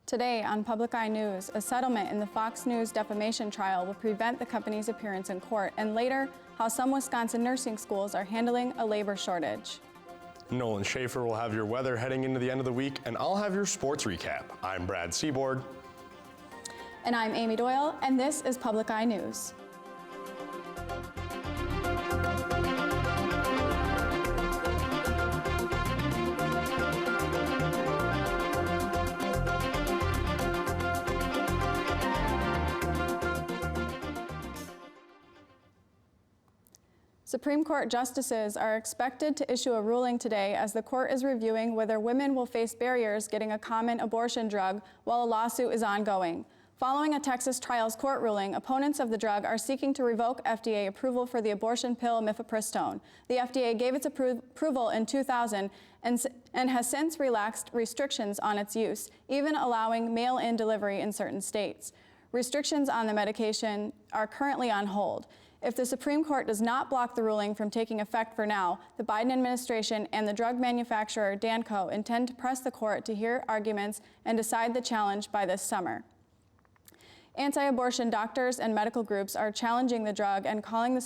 Today on Public Eye News, a settlement in the Fox News defamation trial will prevent the company's appearance in court, and later, how some Wisconsin nursing schools are handling a labor shortage. Nolan Schaefer will have your weather heading into the end of the week, and I'll have your sports recap. I'm Brad Seaboard. And I'm Amy Doyle, and this is Public Eye News. Supreme Court justices are expected to issue a ruling today as the court is reviewing whether women will face barriers getting a common abortion drug while a lawsuit is ongoing. Following a Texas trials court ruling, opponents of the drug are seeking to revoke FDA approval for the abortion pill mifepristone. The FDA gave its approval in 2000 and has since relaxed restrictions on its use, even allowing mail-in delivery in certain states. Restrictions on the medication are currently on hold. If the Supreme Court does not block the ruling from taking effect for now, the Biden administration and the drug manufacturer Danco intend to press the court to hear arguments and decide the challenge by this summer. Anti-abortion doctors and medical groups are challenging the drug and calling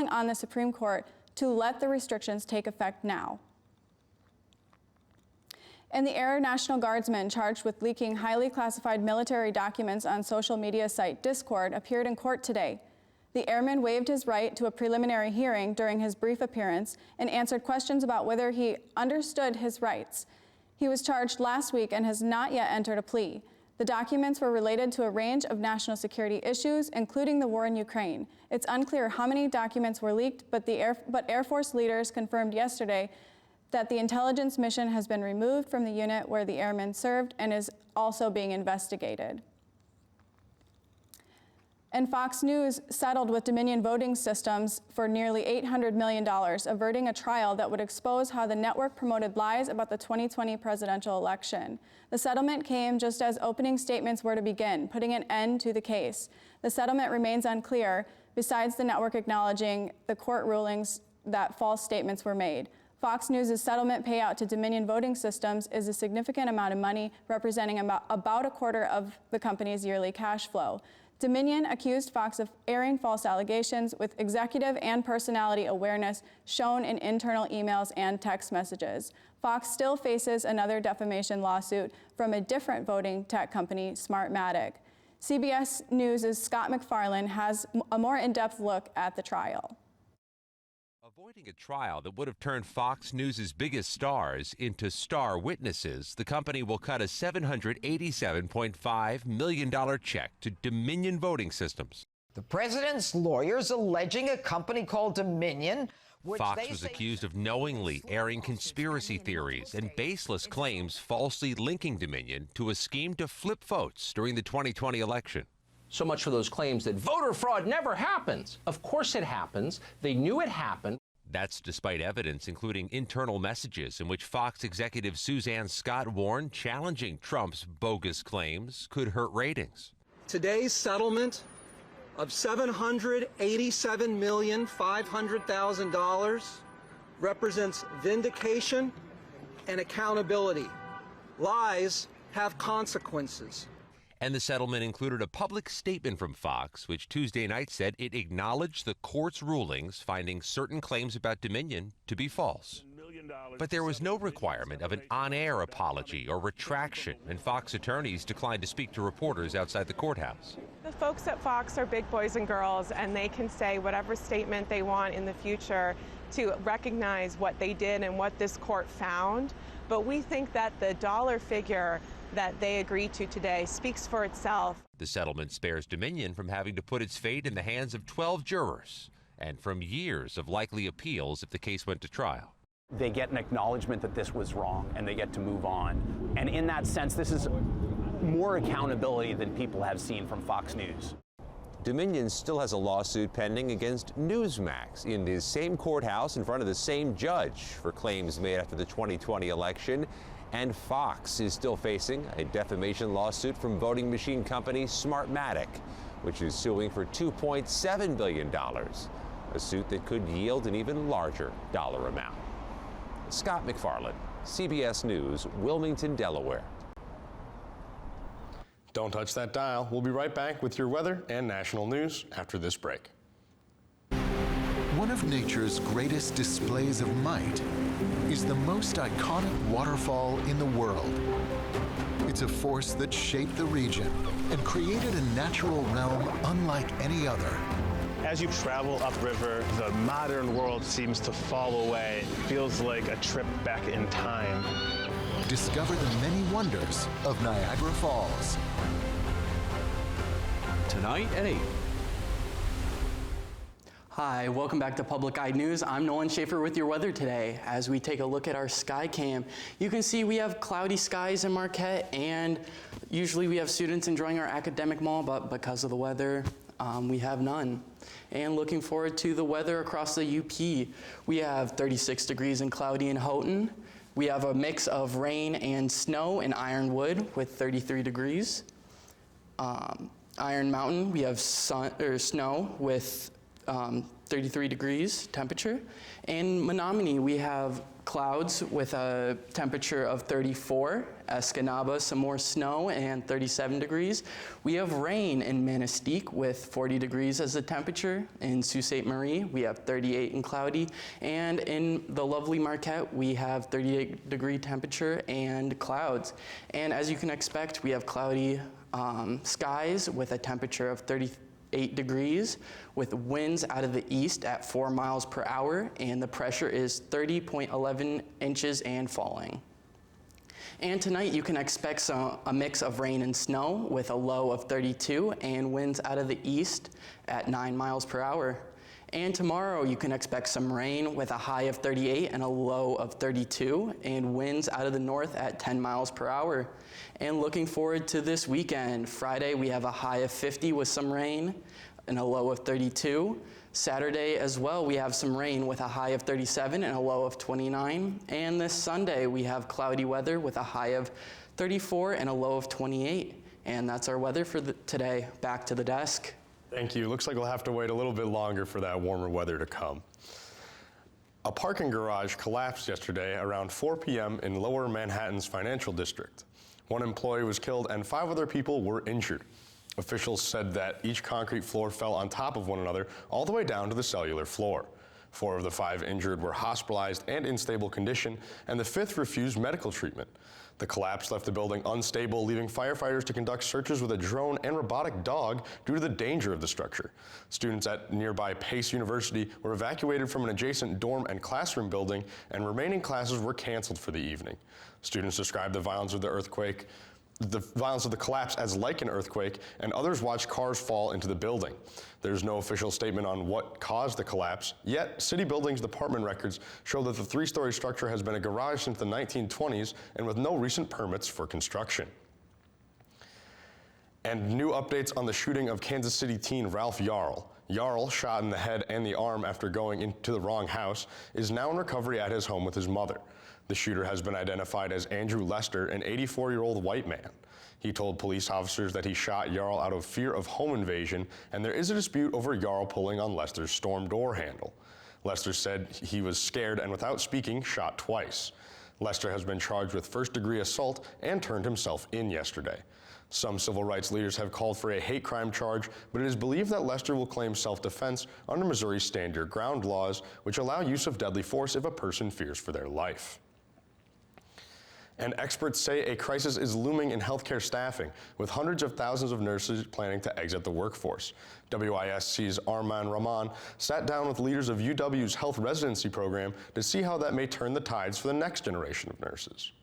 on the Supreme Court to let the restrictions take effect now. And the Air National Guardsman charged with leaking highly classified military documents on social media site Discord appeared in court today. The airman waived his right to a preliminary hearing during his brief appearance and answered questions about whether he understood his rights. He was charged last week and has not yet entered a plea. The documents were related to a range of national security issues, including the war in Ukraine. It's unclear how many documents were leaked, but Air Force leaders confirmed yesterday that the intelligence mission has been removed from the unit where the airman served and is also being investigated. And Fox News settled with Dominion Voting Systems for nearly $800 million, averting a trial that would expose how the network promoted lies about the 2020 presidential election. The settlement came just as opening statements were to begin, putting an end to the case. The settlement remains unclear, besides the network acknowledging the court rulings that false statements were made. Fox News' settlement payout to Dominion Voting Systems is a significant amount of money, representing about a quarter of the company's yearly cash flow. Dominion accused Fox of airing false allegations with executive and personality awareness shown in internal emails and text messages. Fox still faces another defamation lawsuit from a different voting tech company, Smartmatic. CBS News' Scott McFarlane has a more in-depth look at the trial. Avoiding a trial that would have turned Fox News' biggest stars into star witnesses, the company will cut a $787.5 million check to Dominion Voting Systems. The president's lawyers alleging a company called Dominion, Fox was accused of knowingly airing conspiracy theories and baseless claims, falsely linking Dominion to a scheme to flip votes during the 2020 election. So much for those claims that voter fraud never happens. Of course it happens. They knew it happened. That's despite evidence, including internal messages in which Fox executive Suzanne Scott warned challenging Trump's bogus claims could hurt ratings. Today's settlement of $787,500,000 represents vindication and accountability. Lies have consequences. And the settlement included a public statement from Fox, which Tuesday night said it acknowledged the court's rulings, finding certain claims about Dominion to be false. But there was no requirement of an on-air apology or retraction, and Fox attorneys declined to speak to reporters outside the courthouse. The folks at Fox are big boys and girls, and they can say whatever statement they want in the future to recognize what they did and what this court found. But we think that the dollar figure that they agreed to today speaks for itself. The settlement spares Dominion from having to put its fate in the hands of 12 jurors and from years of likely appeals if the case went to trial. They get an acknowledgement that this was wrong and they get to move on. And in that sense, this is more accountability than people have seen from Fox News. Dominion still has a lawsuit pending against Newsmax in the same courthouse in front of the same judge for claims made after the 2020 election. And Fox is still facing a defamation lawsuit from voting machine company Smartmatic, which is suing for $2.7 billion, a suit that could yield an even larger dollar amount. Scott McFarlane, CBS News, Wilmington, Delaware. Don't touch that dial. We'll be right back with your weather and national news after this break. One of nature's greatest displays of might is the most iconic waterfall in the world. It's a force that shaped the region and created a natural realm unlike any other. As you travel upriver, the modern world seems to fall away. It feels like a trip back in time. Discover the many wonders of Niagara Falls. Tonight at 8. Hi, welcome back to Public Eye News. I'm Nolan Schaefer with your weather today. As we take a look at our sky cam, you can see we have cloudy skies in Marquette, and usually we have students enjoying our academic mall, but because of the weather, we have none. And looking forward to the weather across the UP. We have 36 degrees and cloudy in Houghton. We have a mix of rain and snow in Ironwood with 33 degrees. Iron Mountain, we have snow with 33 degrees temperature. In Menominee, we have clouds with a temperature of 34. Escanaba, some more snow and 37 degrees. We have rain in Manistee with 40 degrees as the temperature. In Sault Ste. Marie, we have 38 and cloudy. And in the lovely Marquette, we have 38 degree temperature and clouds. And as you can expect, we have cloudy skies with a temperature of 38 degrees with winds out of the east at 4 miles per hour, and the pressure is 30.11 inches and falling. And tonight you can expect a mix of rain and snow with a low of 32 and winds out of the east at 9 miles per hour. And tomorrow you can expect some rain with a high of 38 and a low of 32 and winds out of the north at 10 miles per hour. And looking forward to this weekend, Friday we have a high of 50 with some rain and a low of 32. Saturday as well, we have some rain with a high of 37 and a low of 29. And this Sunday, we have cloudy weather with a high of 34 and a low of 28. And that's our weather for today. Back to the desk. Thank you. Looks like we'll have to wait a little bit longer for that warmer weather to come. A parking garage collapsed yesterday around 4 p.m. in Lower Manhattan's financial district. One employee was killed and 5 other people were injured. Officials said that each concrete floor fell on top of one another all the way down to the cellular floor. 4 of the 5 injured were hospitalized and in stable condition, and the 5th refused medical treatment. The collapse left the building unstable, leaving firefighters to conduct searches with a drone and robotic dog due to the danger of the structure. Students at nearby Pace University were evacuated from an adjacent dorm and classroom building, and remaining classes were canceled for the evening. Students described the violence of the collapse as like an earthquake, and others watched cars fall into the building. There's no official statement on what caused the collapse, yet City Buildings Department records show that the 3-story structure has been a garage since the 1920s and with no recent permits for construction. And new updates on the shooting of Kansas City teen Ralph Yarl. Yarl, shot in the head and the arm after going into the wrong house, is now in recovery at his home with his mother. The shooter has been identified as Andrew Lester, an 84-year-old white man. He told police officers that he shot Yarl out of fear of home invasion, and there is a dispute over Yarl pulling on Lester's storm door handle. Lester said he was scared and without speaking, shot twice. Lester has been charged with first-degree assault and turned himself in yesterday. Some civil rights leaders have called for a hate crime charge, but it is believed that Lester will claim self-defense under Missouri's Stand Your Ground laws, which allow use of deadly force if a person fears for their life. And experts say a crisis is looming in healthcare staffing, with hundreds of thousands of nurses planning to exit the workforce. WISC's Arman Rahman sat down with leaders of UW's health residency program to see how that may turn the tides for the next generation of nurses.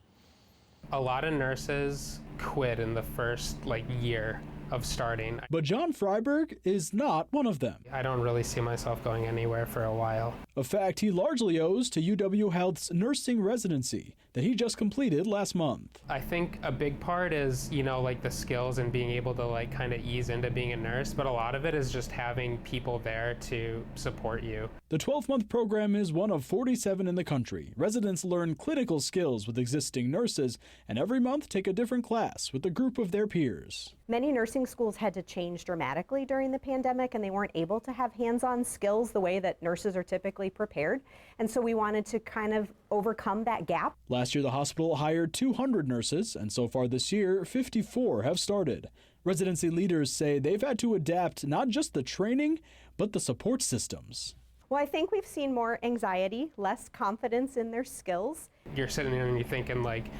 A lot of nurses quit in the first year of starting. But John Freiberg is not one of them. I don't really see myself going anywhere for a while. A fact he largely owes to UW Health's nursing residency that he just completed last month. I think a big part is, the skills and being able to kind of ease into being a nurse, but a lot of it is just having people there to support you. The 12-month program is one of 47 in the country. Residents learn clinical skills with existing nurses and every month take a different class with a group of their peers. Many nursing nursing schools had to change dramatically during the pandemic, and they weren't able to have hands-on skills the way that nurses are typically prepared. And so we wanted to kind of overcome that gap. Last year, the hospital hired 200 nurses, and so far this year, 54 have started. Residency leaders say they've had to adapt not just the training, but the support systems. Well, I think we've seen more anxiety, less confidence in their skills. You're sitting there and you're thinking like,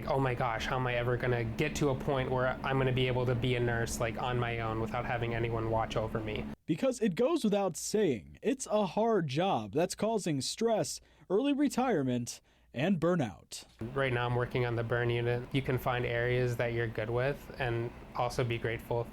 oh my gosh, how am I ever gonna get to a point where I'm gonna be able to be a nurse like on my own without having anyone watch over me? Because it goes without saying, it's a hard job that's causing stress, early retirement, and burnout. Right now I'm working on the burn unit. You can find areas that you're good with and also be grateful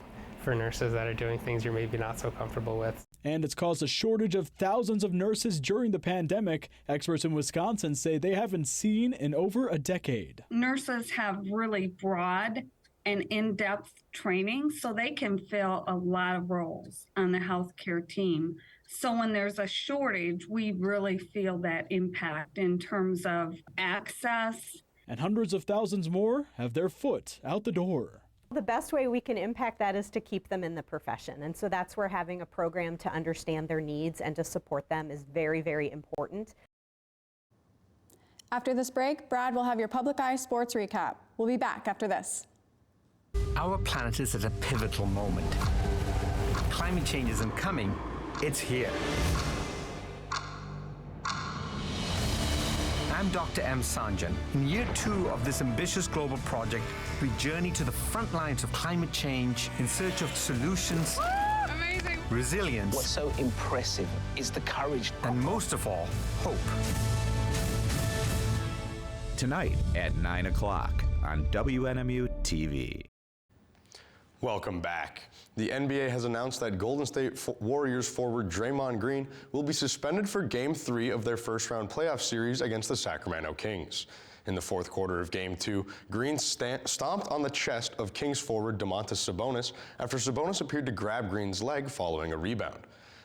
for nurses that are doing things you're maybe not so comfortable with. And it's caused a shortage of thousands of nurses during the pandemic. Experts in Wisconsin say they haven't seen in over a decade. Nurses have really broad and in-depth training, so they can fill a lot of roles on the healthcare team. So when there's a shortage, we really feel that impact in terms of access. And hundreds of thousands more have their foot out the door. The best way we can impact that is to keep them in the profession. And so that's where having a program to understand their needs and to support them is very, very important. After this break, Brad will have your Public Eye Sports Recap. We'll be back after this. Our planet is at a pivotal moment. Climate change isn't coming, it's here. I'm Dr. M. Sanjan. In year 2 of this ambitious global project, we journey to the front lines of climate change in search of solutions, amazing, resilience. What's so impressive is the courage. And most of all, hope. Tonight at 9 o'clock on WNMU-TV. Welcome back. The NBA has announced that Golden State Warriors forward Draymond Green will be suspended for Game 3 of their first-round playoff series against the Sacramento Kings. In the fourth quarter of Game 2, Green stomped on the chest of Kings forward Domantas Sabonis after Sabonis appeared to grab Green's leg following a rebound.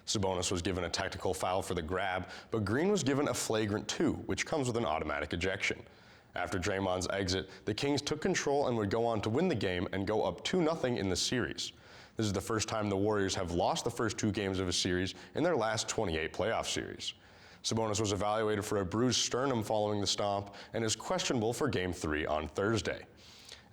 Sabonis was given a technical foul for the grab, but Green was given a flagrant 2, which comes with an automatic ejection. After Draymond's exit, the Kings took control and would go on to win the game and go up 2-0 in the series. This is the first time the Warriors have lost the first 2 games of a series in their last 28 playoff series. Sabonis was evaluated for a bruised sternum following the stomp and is questionable for Game 3 on Thursday.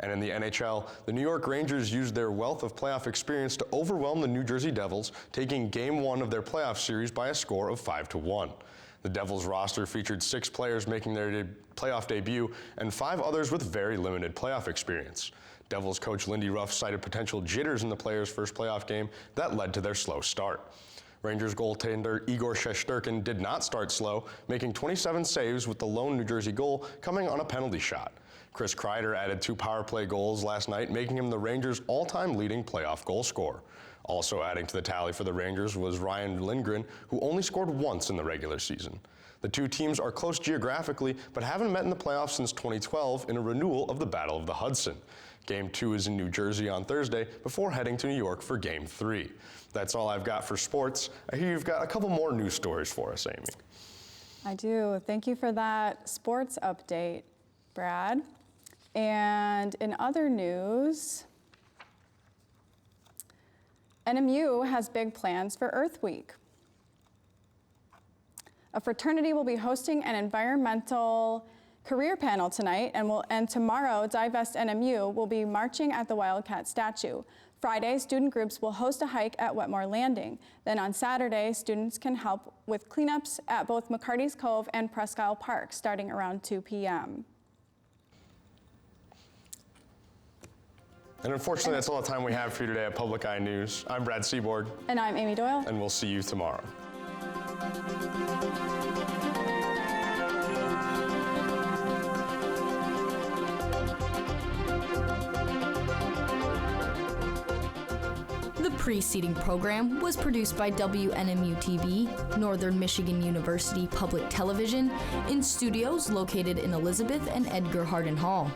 And in the NHL, the New York Rangers used their wealth of playoff experience to overwhelm the New Jersey Devils, taking Game 1 of their playoff series by a score of 5-1. The Devils roster featured 6 players making their playoff debut and 5 others with very limited playoff experience. Devils coach Lindy Ruff cited potential jitters in the players' first playoff game that led to their slow start. Rangers goaltender Igor Shesterkin did not start slow, making 27 saves with the lone New Jersey goal coming on a penalty shot. Chris Kreider added 2 power play goals last night, making him the Rangers' all-time leading playoff goal scorer. Also adding to the tally for the Rangers was Ryan Lindgren, who only scored once in the regular season. The 2 teams are close geographically, but haven't met in the playoffs since 2012 in a renewal of the Battle of the Hudson. Game 2 is in New Jersey on Thursday before heading to New York for Game 3. That's all I've got for sports. I hear you've got a couple more news stories for us, Amy. I do. Thank you for that sports update, Brad. And in other news, NMU has big plans for Earth Week. A fraternity will be hosting an environmental career panel tonight, and tomorrow, Divest NMU will be marching at the Wildcat statue. Friday, student groups will host a hike at Wetmore Landing. Then on Saturday, students can help with cleanups at both McCarty's Cove and Presque Isle Park, starting around 2 p.m. And unfortunately, that's all the time we have for you today at Public Eye News. I'm Brad Seaborg. And I'm Amy Doyle. And we'll see you tomorrow. The preceding program was produced by WNMU-TV, Northern Michigan University Public Television, in studios located in Elizabeth and Edgar Hardin Hall.